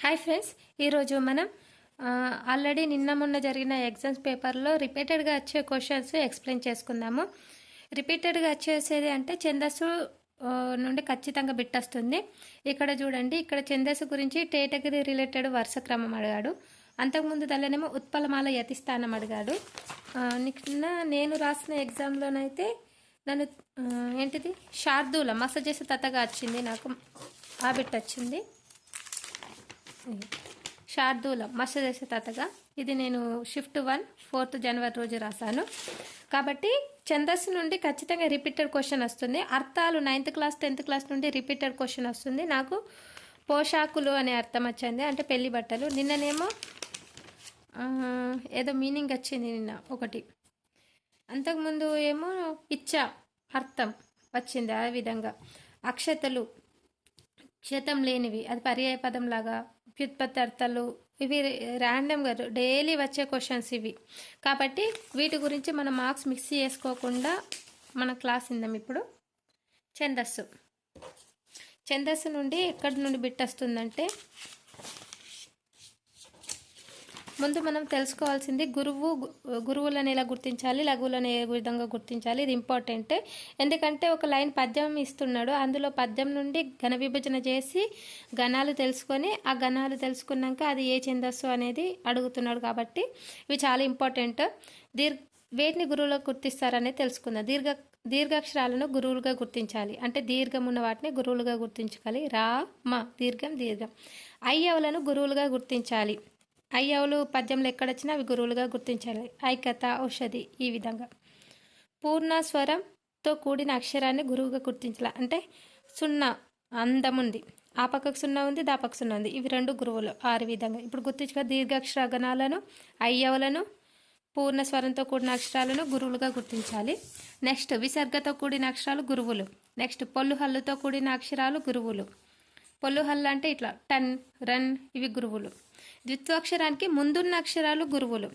Hi friends, ఈరోజు మనం already నిన్న మొన్న జరిగిన ఎగ్జామ్స్ పేపర్లో రిపీటెడ్గా వచ్చే క్వశ్చన్స్ ఎక్స్ప్లెయిన్ చేసుకుందాము. రిపీటెడ్గా వచ్చేసేది అంటే ఛందస్సు నుండి ఖచ్చితంగా బిట్ వస్తుంది. ఇక్కడ చూడండి, ఇక్కడ ఛందస్సు గురించి కేటగిరీ రిలేటెడ్ వరుస క్రమం అడిగాడు. అంతకుముందు దానినేమో ఉత్పలమాల యతిస్థానం అడిగాడు. నిన్న నేను రాసిన ఎగ్జామ్లోనైతే నన్ను ఏంటిది శార్దూల మసజేస తతగా వచ్చింది, నాకు ఆ బిట్ వచ్చింది. శార్దూల మత్స్యదేశ తాతగా ఇది నేను షిఫ్ట్ 1 4th జనవరి రోజు రాశాను. కాబట్టి ఛందస్సు నుండి ఖచ్చితంగా రిపీటెడ్ క్వశ్చన్ వస్తుంది. అర్థాలు 9th క్లాస్ 10th క్లాస్ నుండి రిపీటెడ్ క్వశ్చన్ వస్తుంది. నాకు పోషాకులు అనే అర్థం వచ్చింది, అంటే పెళ్లి బట్టలు. నిన్ననేమో ఏదో మీనింగ్ వచ్చింది నిన్న ఒకటి. అంతకుముందు ఏమో ఇచ్చా అర్థం వచ్చింది. ఆ విధంగా అక్షతలు క్షతం లేనివి, అది పర్యాయ పదం లాగా. వ్యుత్పత్తి అర్థాలు ఇవి ర్యాండమ్గా డైలీ వచ్చే క్వశ్చన్స్ ఇవి. కాబట్టి వీటి గురించి మనం మార్క్స్ మిక్స్ చేసుకోకుండా మన క్లాస్ ఇందాం. ఇప్పుడు ఛందస్సు నుండి ఎక్కడి నుండి బిట్ వస్తుందంటే, ముందు మనం తెలుసుకోవాల్సింది గురువులను ఎలా గుర్తించాలి, లఘువులను ఏ విధంగా గుర్తించాలి. ఇది ఇంపార్టెంట్. ఎందుకంటే ఒక లైన్ పద్యం ఇస్తున్నాడు, అందులో పద్యం నుండి ఘన విభజన చేసి గణాలు తెలుసుకొని, ఆ గణాలు తెలుసుకున్నాక అది ఏ ఛందస్సు అనేది అడుగుతున్నాడు. కాబట్టి ఇవి చాలా ఇంపార్టెంట్. వేటిని గురువులకు గుర్తిస్తారనేది తెలుసుకుందాం. దీర్ఘాక్షరాలను గురువులుగా గుర్తించాలి, అంటే దీర్ఘం ఉన్న వాటిని గురువులుగా గుర్తించాలి. రా మ దీర్ఘం. అయ్యవులను గురువులుగా గుర్తించాలి. అయ్యవులు పద్యంలో ఎక్కడొచ్చినా అవి గురువులుగా గుర్తించాలి. ఐక్యత, ఔషధి, ఈ విధంగా. పూర్ణ స్వరంతో కూడిన అక్షరాన్ని గురువుగా గుర్తించాలి, అంటే సున్నా అందముంది, ఆ పక్కకు సున్నా ఉంది, దా పక్క సున్నా ఉంది, ఇవి రెండు గురువులు. ఆరు విధంగా ఇప్పుడు గుర్తించుగా దీర్ఘాక్షర గణాలను, అయ్యవులను, పూర్ణ స్వరంతో కూడిన అక్షరాలను గురువులుగా గుర్తించాలి. నెక్స్ట్ విసర్గతో కూడిన అక్షరాలు గురువులు. నెక్స్ట్ పొల్లు హల్లుతో కూడిన అక్షరాలు గురువులు. పొల్లు హల్లు అంటే ఇట్లా టన్, రన్, ఇవి గురువులు. ద్విత్వాక్షరానికి ముందున్న అక్షరాలు గురువులు.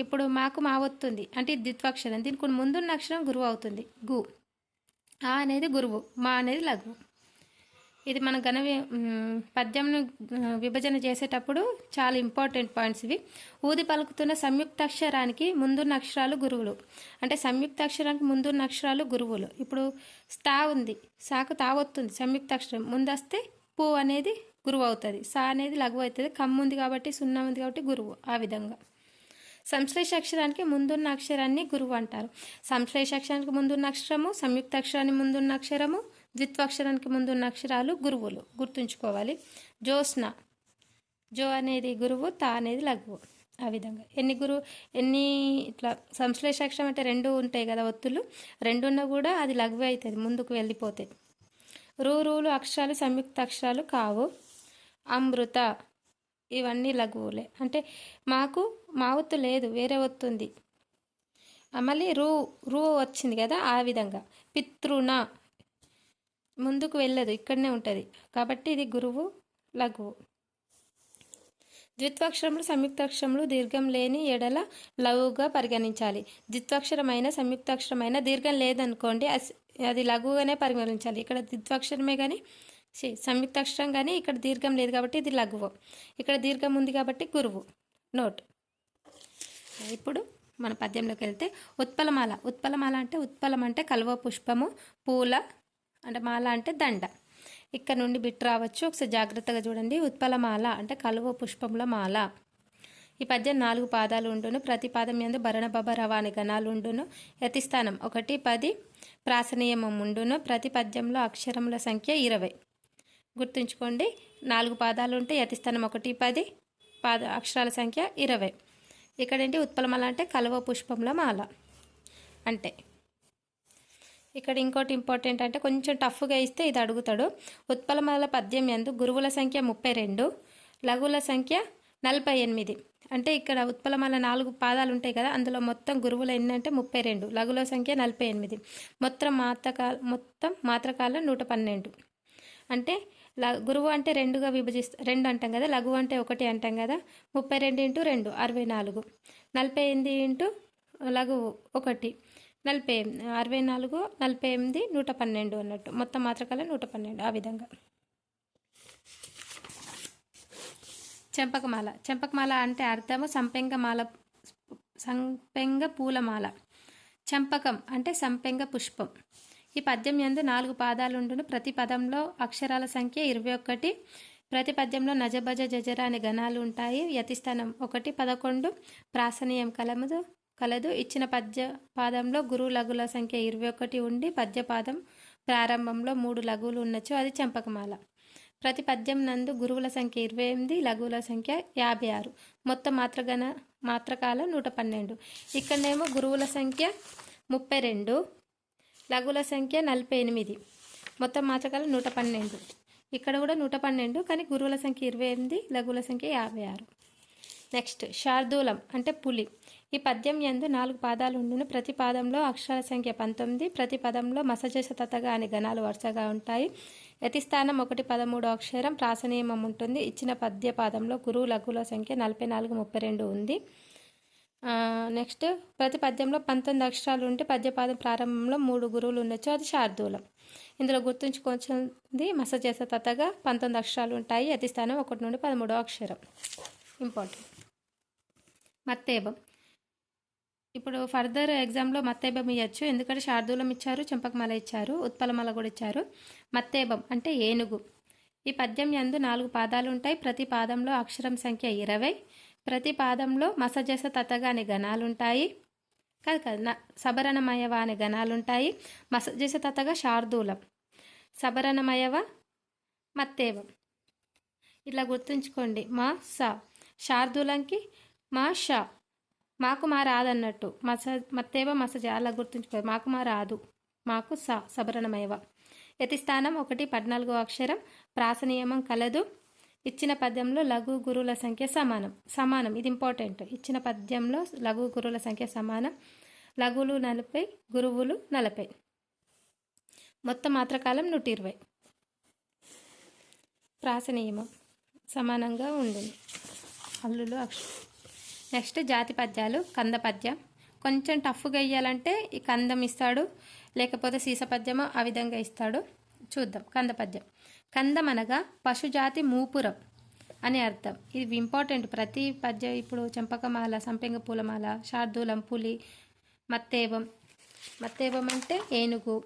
ఇప్పుడు మాకు మా వస్తుంది అంటే ద్విత్వాక్షరం, దీనికి ముందున్న అక్షరం గురువు అవుతుంది. గు. ఆ అనేది గురువు, మా అనేది లఘువు. ఇది మన పద్యంను విభజన చేసేటప్పుడు చాలా ఇంపార్టెంట్ పాయింట్స్ ఇవి. ఊది పలుకుతున్న సంయుక్తాక్షరానికి ముందున్న అక్షరాలు గురువులు, అంటే సంయుక్తాక్షరానికి ముందున్న అక్షరాలు గురువులు. ఇప్పుడు స్థా ఉంది, సాకు తావొస్తుంది, సంయుక్తాక్షరం ముందొస్తే పు అనేది గురువు అవుతుంది, సా అనేది లఘువు అవుతుంది. కమ్ము ఉంది కాబట్టి, సున్నా ఉంది కాబట్టి గురువు. ఆ విధంగా సంశ్లేష అక్షరానికి ముందున్న అక్షరాన్ని గురువు అంటారు. సంశ్లేష అక్షరానికి ముందున్న అక్షరము, సంయుక్త అక్షరానికి ముందున్న అక్షరము, ద్విత్వాక్షరానికి ముందున్న అక్షరాలు గురువులు, గుర్తుంచుకోవాలి. జోస్న, జో అనేది గురువు, తా అనేది లఘువు. ఆ విధంగా ఎన్ని ఇట్లా సంశ్లేష అక్షరం అంటే రెండు ఉంటాయి కదా ఒత్తులు, రెండున్నా కూడా అది లఘువు అవుతుంది ముందుకు వెళ్ళిపోతే. రూలు అక్షరాలు సంయుక్త అక్షరాలు కావు. అమృత, ఇవన్నీ లఘువులే, అంటే మాకు మా ఒత్తు లేదు, వేరే ఒత్తుంది. మళ్ళీ రూ వచ్చింది కదా, ఆ విధంగా. పితృణ ముందుకు వెళ్ళదు, ఇక్కడనే ఉంటుంది కాబట్టి ఇది గురువు, లఘువు. ద్విత్వాక్షరములు సంయుక్తాక్షరములు దీర్ఘం లేని ఎడల లఘువుగా పరిగణించాలి. ద్విత్వాక్షరమైన సంయుక్తాక్షరమైన దీర్ఘం లేదనుకోండి, అది లఘువుగానే పరిగణించాలి. ఇక్కడ ద్విత్వాక్షరమే కానీ సంయుక్తాక్షరం కానీ ఇక్కడ దీర్ఘం లేదు కాబట్టి ఇది లఘువు, ఇక్కడ దీర్ఘం ఉంది కాబట్టి గురువు. నోట్. ఇప్పుడు మన పద్యంలోకి వెళ్తే ఉత్పలమాల అంటే ఉత్పలం అంటే కలువ పుష్పము, పూల అంటే మాల అంటే దండ. ఇక్కడ నుండి బిట్ రావచ్చు, ఒకసారి జాగ్రత్తగా చూడండి. ఉత్పలమాల అంటే కలువ పుష్పముల మాల. ఈ పద్యం 4 పాదాలు ఉండును, ప్రతి పాదం యందు భరణ బబ రవాణి గణాలు ఉండును. యతిస్థానం 1, 10, ప్రాసనియమం ఉండును. ప్రతి పద్యంలో అక్షరముల సంఖ్య 20. గుర్తుంచుకోండి, 4 పాదాలు ఉంటే యతిస్థానం 1, 10, అక్షరాల సంఖ్య 20. ఇక్కడేంటి ఉత్పలమాల అంటే కలువ పుష్పముల మాల అంటే. ఇక్కడ ఇంకోటి ఇంపార్టెంట్, అంటే కొంచెం టఫ్గా ఇస్తే ఇది అడుగుతాడు. ఉత్పలమాల పద్యం యందు గురువుల సంఖ్య 32, లఘువుల సంఖ్య 48. అంటే ఇక్కడ ఉత్పలమాల 4 పాదాలు ఉంటాయి కదా, అందులో మొత్తం గురువులు ఎన్ని అంటే 32, లఘువుల సంఖ్య 48, మొత్తం మాత్రకాల 112. అంటే గురువు అంటే 2గా విభజిస్తాం, 2 అంటాం కదా, లఘువు అంటే 1 అంటాం కదా. 32 × 2 64, 48 ఇంటూ లఘువు 1 48, 64, 48, 112 అన్నట్టు, మొత్తం మాత్రకాల 112. ఆ విధంగా చెంపకమాల. చెంపకమాల అంటే అర్థము సంపెంగ పూలమాల. చంపకం అంటే సంపెంగ పుష్పం. ఈ పద్యం యందు 4 పాదాలుండును. ప్రతి పదంలో అక్షరాల సంఖ్య 21. ప్రతి పద్యంలో నజబజ జజర అనే గణాలు ఉంటాయి. యతిస్థానం 1, 11. ప్రాసనీయం కలదు. ఇచ్చిన పాదంలో గురువు లఘుల సంఖ్య 21 ఉండి పద్యపాదం ప్రారంభంలో 3 లఘువులు ఉన్నచో అది చంపకమాల. ప్రతి పద్యం నందు గురువుల సంఖ్య 28, లఘువుల సంఖ్య 56. మొత్తం మాత్రకాలం 112. ఇక్కడనేమో గురువుల సంఖ్య 32, లఘువుల సంఖ్య 48. మొత్తం మాత్రకాలం 112. ఇక్కడ కూడా 112, కానీ గురువుల సంఖ్య 28, లఘువుల సంఖ్య 56. నెక్స్ట్ శార్దూలం అంటే పులి. ఈ పద్యం యందు 4 పాదాలు ఉండును. ప్రతి పాదంలో అక్షరాల సంఖ్య 19. ప్రతి పదంలో మసజస తతగా అనే గణాలు వరుసగా ఉంటాయి. యతిస్థానం 1, 13 అక్షరం. ప్రాసనియమం ఉంటుంది. ఇచ్చిన పద్య పాదంలో గురువు లఘువుల సంఖ్య 44, 32 ఉంది. నెక్స్ట్ ప్రతి పద్యంలో 19 అక్షరాలు ఉంటే పద్యపాదం ప్రారంభంలో 3 గురువులు ఉండొచ్చు, అది శార్దూలం. ఇందులో గుర్తుంచుకోవాల్సింది మసజస తతగా 19 అక్షరాలు ఉంటాయి. యతిస్థానం 1 నుండి 13 అక్షరం ఇంపార్టెంట్. మత్తేబం. ఇప్పుడు ఫర్దర్ ఎగ్జామ్లో మత్తేబం ఇవ్వచ్చు, ఎందుకంటే శార్దూలం ఇచ్చారు, చెంపకమాల ఇచ్చారు, ఉత్పలమాల కూడా ఇచ్చారు. మత్తేబం అంటే ఏనుగు. ఈ పద్యం యందు 4 పాదాలు ఉంటాయి. ప్రతి పాదంలో అక్షరం సంఖ్య 20. ప్రతి పాదంలో మసజస తతగా అనే గణాలు ఉంటాయి. కాదు సబరణమయవ అనే గణాలు ఉంటాయి. మసజస తతగా శార్దూలం, సబరణమయవ మత్తేబం. ఇట్లా గుర్తుంచుకోండి. మా స శార్దూలంకి మా ష, మాకు మా రాదన్నట్టు. మత్తేవ మసజ అలా గుర్తుంచుకో. మాకు మా రాదు, మాకు స సబరణమయవ. యతిస్థానం 1, 14 అక్షరం. ప్రాసనియమం కలదు. ఇచ్చిన పద్యంలో లఘు గురువుల సంఖ్య సమానం. ఇది ఇంపార్టెంట్. ఇచ్చిన పద్యంలో లఘు గురువుల సంఖ్య సమానం. లఘువులు 40, గురువులు 40. మొత్తం మాత్రకాలం 120. ప్రాసనియమం సమానంగా ఉంటుంది. హల్లులు అక్షరం. నెక్స్ట్ జాతి పద్యాలు. కంద పద్యం కొంచెం టఫ్గా ఇవ్వాలంటే ఈ కందం ఇస్తాడు, లేకపోతే సీస పద్యమో ఆ విధంగా ఇస్తాడు. చూద్దాం. కంద పద్యం. కందం అనగా పశుజాతి మూపురం అని అర్థం. ఇది ఇంపార్టెంట్. ప్రతి పద్యం ఇప్పుడు చంపకమాల, సంపెంగ పూలమాల, శార్దూలం, పులి, మత్తేబం అంటే ఏనుగు,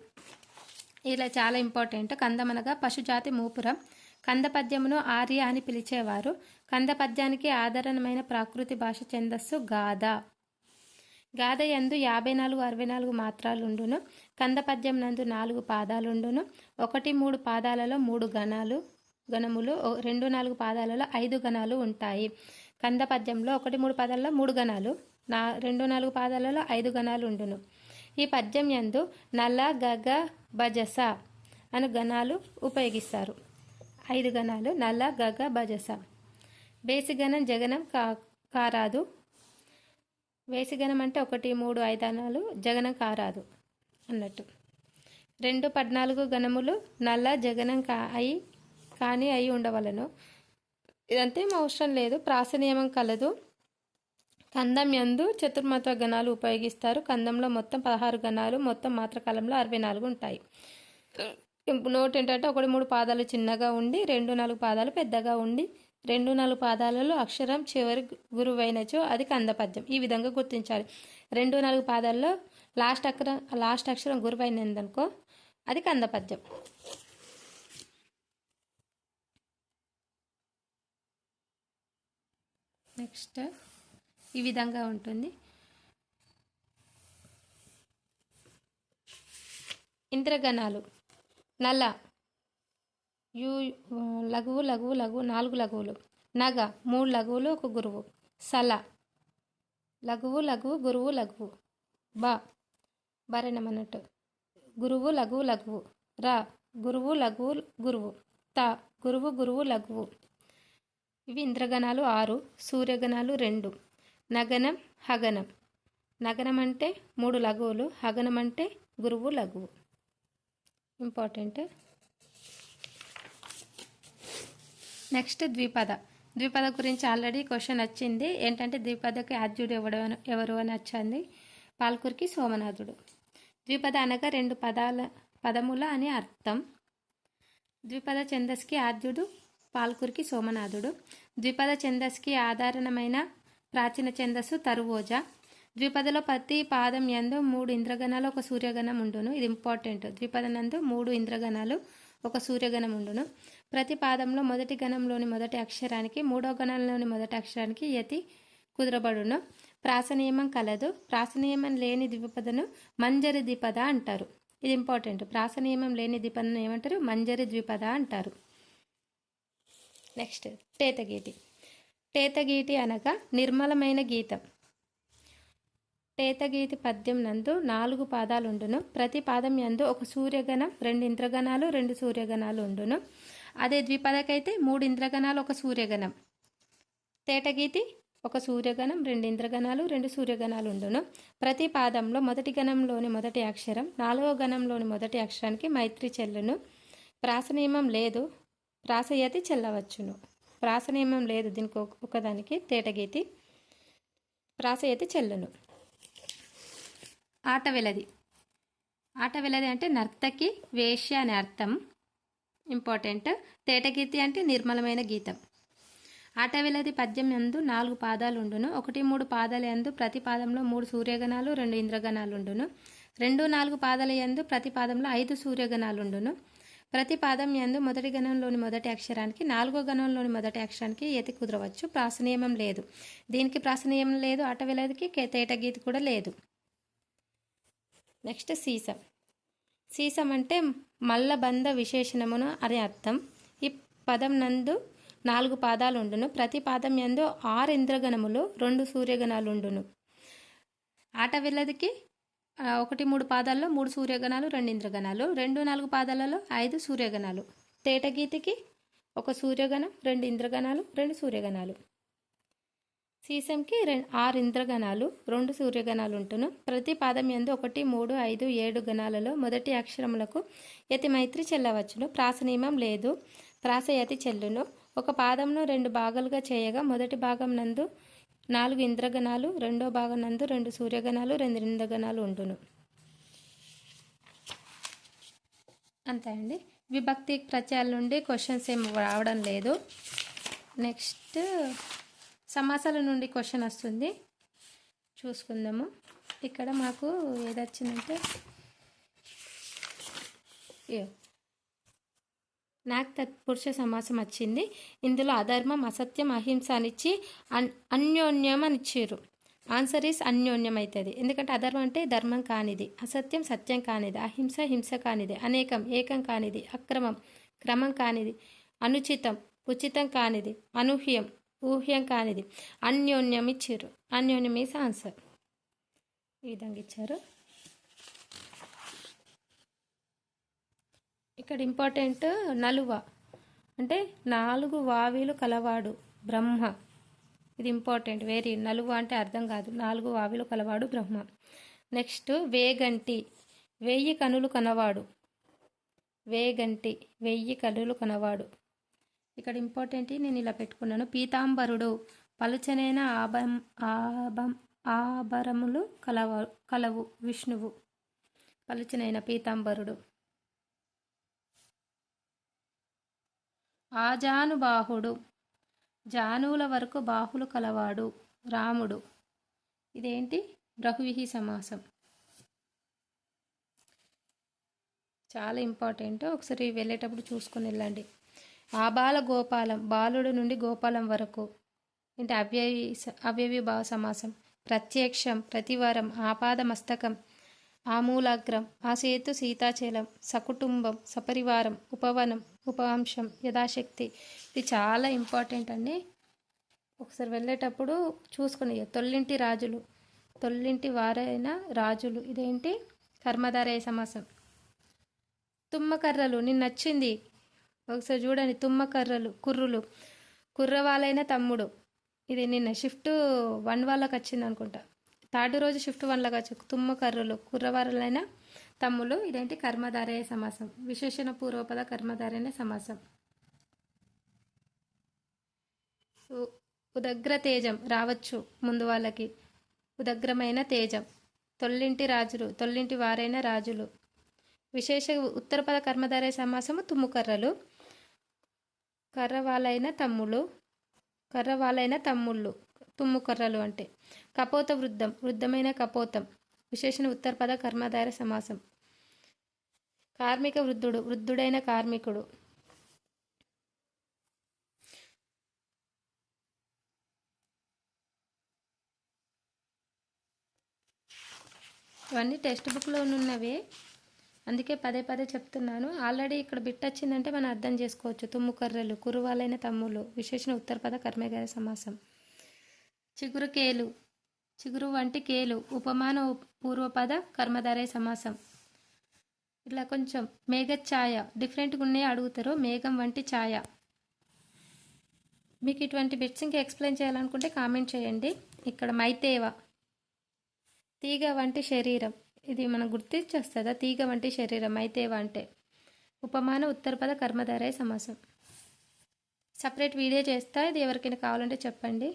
ఇలా చాలా ఇంపార్టెంట్. కందం అనగా పశుజాతి మూపురం. కంద పద్యమును ఆర్య అని పిలిచేవారు. కంద పద్యానికి ఆధారమైన ప్రాకృతి భాష ఛందస్సు గాథ. గాథ యందు 54, 64 మాత్రాలుండును. కంద పద్యం నందు 4 పాదాలుండును. 1, 3 పాదాలలో 3 గణములు, 2, 4 పాదాలలో 5 గణాలు ఉంటాయి. కంద పద్యంలో 1, 3 పాదాలలో 3 గణాలు, 2, 4 పాదాలలో 5 గణాలు ఉండును. ఈ పద్యం యందు నల, గగ, బజస అను గణాలు ఉపయోగిస్తారు. 5 గణాలు నల, గగ, బజస. బేసిగణం జగనం కారాదు. వేసిగణం అంటే 1, 3, 5 గణాలు, జగనం కారాదు అన్నట్టు. 2, 14 గణములు నల్ల జగనం కానీ అయి ఉండవలను. ఇదంతా ఏం అవసరం లేదు. ప్రాసనియమం కలదు. కందం యందు చతుర్మాత్ర గణాలు ఉపయోగిస్తారు. కందంలో మొత్తం 16 గణాలు, మొత్తం మాత్రకాలంలో 64 ఉంటాయి. నోట్ ఏంటంటే 1, 3 పాదాలు చిన్నగా ఉండి 2, 4 పాదాలు పెద్దగా ఉండి 2, 4 పాదాలలో అక్షరం చివరి గురువైనచో అది కంద పద్యం. ఈ విధంగా గుర్తించాలి. 2, 4 పాదాల్లో లాస్ట్ అక్షరం గురువైనందనుకో అది కంద పద్యం. నెక్స్ట్ ఈ విధంగా ఉంటుంది. ఇంద్రగణాలు. నల లఘువు 4 లఘువులు. నగ 3 లఘువులు 1 గురువు. సల లఘువు గురువు లఘువు. బరణం అన్నట్టు. గురువు లఘువు. ర గురువు లఘువు గురువు. త గురువు లఘువు. ఇవి ఇంద్రగణాలు 6. సూర్యగణాలు 2. నగనం, హగనం. నగనం అంటే 3 లఘువులు, హగనం అంటే గురువు లఘువు. ఇంపార్టెంట్. నెక్స్ట్ ద్విపద గురించి ఆల్రెడీ క్వశ్చన్ వచ్చింది. ఏంటంటే ద్విపదకి ఆద్యుడు ఎవరు అని వచ్చింది. పాల్కురికి సోమనాథుడు. ద్విపద అనగా 2 పదముల అని అర్థం. ద్విపద ఛందస్కి ఆద్యుడు పాల్కురికి సోమనాథుడు. ద్విపద ఛందస్సుకి ఆధారమైన ప్రాచీన ఛందస్సు తరువోజ. ద్విపదలో ప్రతి పాదం యందు 3 ఇంద్రగణాలు 1 సూర్యగణం ఉండును. ఇది ఇంపార్టెంట్. ద్విపదనందు 3 ఇంద్రగణాలు 1 సూర్యగణం ఉండును. ప్రతి పాదంలో మొదటి గణంలోని మొదటి అక్షరానికి మూడో గణంలోని మొదటి అక్షరానికి యతి కుదరబడును. ప్రాసనియమం కలదు. ప్రాసనియమం లేని ద్విపదను మంజరి ద్విపద అంటారు. ఇది ఇంపార్టెంట్. ప్రాసనియమం లేని ద్విపదను ఏమంటారు? మంజరి ద్విపద అంటారు. నెక్స్ట్ టేతగీతి. టేతగీతి అనగా నిర్మలమైన గీతం. టేతగీతి పద్యం నందు 4 పాదాలు ఉండును. ప్రతి పాదం యందు 1 సూర్యగణం 2 ఇంద్రగణాలు 2 సూర్యగణాలు ఉండును. అదే ద్విపదకైతే 3 ఇంద్రగణాలు 1 సూర్యగణం. తేటగీతి 1 సూర్యగణం 2 ఇంద్రగణాలు 2 సూర్యగణాలు ఉండును. ప్రతి పాదంలో మొదటి గణంలోని మొదటి అక్షరం 4వ గణంలోని మొదటి అక్షరానికి మైత్రి చెల్లును. ప్రాసనియమం లేదు. ప్రాసయతి చెల్లవచ్చును. ప్రాసనియమం లేదు దీనికి ఒకదానికి. తేటగీతి ప్రాసయతి చెల్లును. ఆటవెలది. ఆటవెలది అంటే నర్తకి, వేశ్య అనే అర్థం. ఇంపార్టెంట్. తేటగీతి అంటే నిర్మలమైన గీతం. ఆటవెలది పద్యం యందు 4 పాదాలు ఉండును. 1, 3 పాదాల యందు ప్రతి పాదంలో 3 సూర్యగణాలు 2 ఇంద్రగణాలు ఉండును. 2, 4 పాదాల యందు ప్రతి పాదంలో 5 సూర్యగణాలు ఉండును. ప్రతి పాదం యందు మొదటి గణంలోని మొదటి అక్షరానికి 4వ గణంలోని మొదటి అక్షరానికి యతి కుదరవచ్చు. ప్రాసనియమం లేదు. దీనికి ప్రాసనియమం లేదు. ఆటవెలదికి తేటగీతి కూడా లేదు. Next sesame. సీసం అంటే మల్లబంధ విశేషణమును అని అర్థం. ఈ పదం నందు 4 పాదాలు ఉండును. ప్రతి పాదం యందు 6 ఇంద్రగణములు 2 సూర్యగణాలు ఉండును. ఆటవెలదికి 1, 3 పాదాల్లో 3 సూర్యగణాలు 2 ఇంద్రగణాలు. 2, 4 పాదాలలో 5 సూర్యగణాలు. తేటగీతికి 1 సూర్యగణం 2 ఇంద్రగణాలు 2 సూర్యగణాలు. సీసంకి 6 ఇంద్రగణాలు 2 సూర్యగణాలు ఉంటును. ప్రతి పాదం యందు 1, 3, 5, 7 గణాలలో మొదటి అక్షరములకు యతి మైత్రి చెల్లవచ్చును. ప్రాసనియమం లేదు. ప్రాసయతి చెల్లును. ఒక పాదంను 2 భాగాలుగా చేయగా మొదటి భాగం నందు 4 ఇంద్రగణాలు, రెండో భాగం నందు 2 సూర్యగణాలు 2 ఇంద్రగణాలు ఉండును. అంతే అండి. విభక్తి ప్రత్యయాల నుండి క్వశ్చన్స్ ఏం రావడం లేదు. నెక్స్ట్ సమాసాల నుండి క్వశ్చన్ వస్తుంది, చూసుకుందాము. ఇక్కడ మాకు ఏదొచ్చిందంటే నాకు తత్పురుష సమాసం వచ్చింది. ఇందులో అధర్మం, అసత్యం, అహింస అనిచ్చి అన్యోన్యం అని ఇచ్చారు. ఆన్సర్ ఈస్ అన్యోన్యం అవుతుంది. ఎందుకంటే అధర్మం అంటే ధర్మం కానిది, అసత్యం సత్యం కానిది, అహింస హింస కానిది, అనేకం ఏకం కానిది, అక్రమం క్రమం కానిది, అనుచితం ఉచితం కానిది, అనూహ్యం ఊహ్యం కానిది, అన్యోన్యం ఇచ్చారు. అన్యోన్యం ఈస్ ఆన్సర్. ఈ విధంగా ఇచ్చారు. ఇక్కడ ఇంపార్టెంట్ నలువ అంటే 4 వావిలు కలవాడు బ్రహ్మ. ఇది ఇంపార్టెంట్. వెరీ నలువ అంటే అర్థం కాదు. 4 వావిలు కలవాడు బ్రహ్మ. నెక్స్ట్ వేగంటి 1000 కనులు కనవాడు. వేగంటి 1000 కనులు కనవాడు. ఇక్కడ ఇంపార్టెంట్ నేను ఇలా పెట్టుకున్నాను. పీతాంబరుడు పలుచనైన ఆభరములు కలవు విష్ణువు. పలుచనైన పీతాంబరుడు. ఆజానుబాహుడు జానువుల వరకు బాహులు కలవాడు రాముడు. ఇదేంటి? బహువ్రీహి సమాసం. చాలా ఇంపార్టెంట్. ఒకసారి వెళ్ళేటప్పుడు చూసుకొని వెళ్ళండి. ఆబాల గోపాలం బాలుడు నుండి గోపాలం వరకు అంటే అవ్యయీభావ సమాసం. ప్రత్యక్షం ప్రతివారం, ఆపాద మస్తకం, ఆమూలాగ్రం, ఆసేతు సీతాచలం, సకుటుంబం సపరివారం, ఉపవనం ఉపవంశం, యథాశక్తి. ఇది చాలా ఇంపార్టెంట్ అండి. ఒకసారి వెళ్ళేటప్పుడు చూసుకుని. తొల్లింటి రాజులు తొల్లింటి వారైన రాజులు. ఇదేంటి? కర్మధారయ సమాసం. తుమ్మకర్రలు నిన్న నచ్చింది. ఒకసారి చూడండి. తుమ్మకర్రలు కుర్రులు కుర్రవాళ్ళైన తమ్ముడు. ఇది నిన్న షిఫ్ట్ 1 వాళ్ళకి వచ్చింది అనుకుంటా. 3rd రోజు షిఫ్ట్ 1లకు వచ్చి తుమ్మకర్రలు కుర్రవాళ్ళైన తమ్ములు. ఇదేంటి? కర్మధారయ సమాసం. విశేషణ పూర్వపద కర్మధారయ సమాసం. ఉదగ్ర తేజం రావచ్చు ముందు వాళ్ళకి. ఉదగ్రమైన తేజం. తొల్లింటి రాజులు తొల్లింటి వారైన రాజులు. విశేష ఉత్తరపద కర్మధారయ సమాసము తుమ్ముకర్రలు. కర్రవాలైన తమ్ముళ్ళు, కర్రవాలైన తమ్ముళ్ళు, తుమ్ము కర్రలు అంటే. కపోత వృద్ధం, వృద్ధమైన కపోతం. విశేషణ ఉత్తరపద కర్మధార సమాసం. కార్మిక వృద్ధుడు, వృద్ధుడైన కార్మికుడు. ఇవన్నీ టెక్స్ట్ బుక్లో ఉన్నవే, అందుకే పదే పదే చెప్తున్నాను. ఆల్రెడీ ఇక్కడ బిట్ వచ్చిందంటే మనం అర్థం చేసుకోవచ్చు. తుమ్ము కర్రలు, కురువాలైన తమ్ముళ్ళు, విశేషణ ఉత్తరపద కర్మధార సమాసం. చిగురు కేలు, చిగురు వంటి కేలు, ఉపమాన పూర్వపద కర్మధారయ సమాసం. ఇట్లా కొంచెం మేఘఛాయ, డిఫరెంట్గా ఉన్నాయి అడుగుతారు. మేఘం వంటి ఛాయ. మీకు ఇటువంటి బిట్స్ ఇంకా ఎక్స్ప్లెయిన్ చేయాలనుకుంటే కామెంట్ చేయండి. ఇక్కడ మైతేవ, తీగ వంటి శరీరం. ఇది మనం గుర్తించేస్తుందా? తీగ వంటి శరీరం మైతేవ అంటే. ఉపమాన ఉత్తరపద కర్మధారయ సమాసం. సపరేట్ వీడియో చేస్తా, ఇది ఎవరికైనా కావాలంటే చెప్పండి.